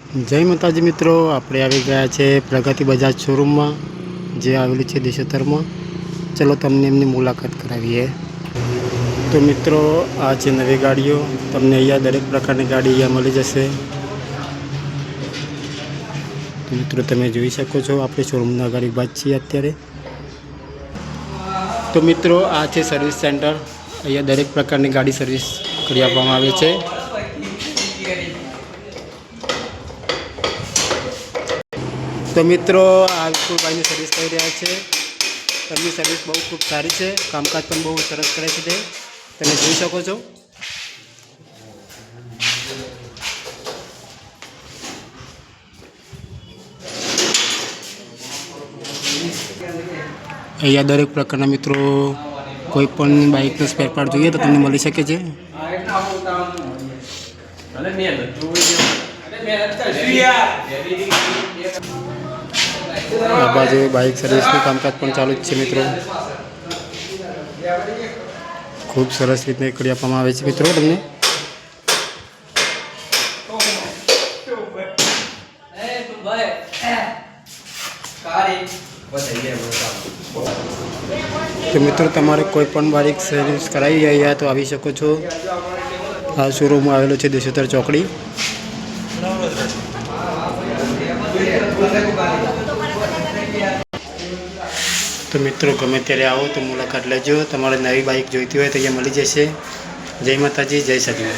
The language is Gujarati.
જય માતાજી મિત્રો, આપણે આવી ગયા છે પ્રગતિ બજાજ શોરૂમમાં, જે આવેલું છે દેશોતરમાં. ચલો તમને એમની મુલાકાત કરાવીએ. તો મિત્રો, આ છે નવી ગાડીઓ. તમને અહીંયા દરેક પ્રકારની ગાડી અહીંયા મળી જશે. તો મિત્રો, તમે જોઈ શકો છો આપણે શોરૂમના ગાડી બાદ છીએ અત્યારે. તો મિત્રો, આ છે સર્વિસ સેન્ટર. અહીંયા દરેક પ્રકારની ગાડી સર્વિસ કરી આપવામાં આવે છે. તો મિત્રો, આ વિપુલભાઈની સર્વિસ કરી રહ્યા છે. તેમની સર્વિસ બહુ ખૂબ સારી છે, કામકાજ પણ બહુ સરસ કરે છે. તમે જોઈ શકો છો. અહીંયા દરેક પ્રકારના મિત્રો કોઈ પણ બાઇકનો સ્પેર પાર્ટ જોઈએ તો તમને મળી શકે છે. આ બાજુ બાઇક સર્વિસનું કામકાજ પણ ચાલુ જ છે મિત્રો. ખૂબ સરસ રીતે કરી આપવામાં આવે છે મિત્રો તમને. તો મિત્રો, તમારે કોઈ પણ બાઇક સર્વિસ કરાવી રહ્યા તો આવી શકો છો. આ શોરૂમ આવેલો છે દેશોતર ચોકડી. તો મિત્રો, ગમે ત્યારે આવો તો મુલાકાત લેજો. તમારે નવી બાઇક જોઈતી હોય તો અહીંયા મળી જશે. જય માતાજી, જય સચિન.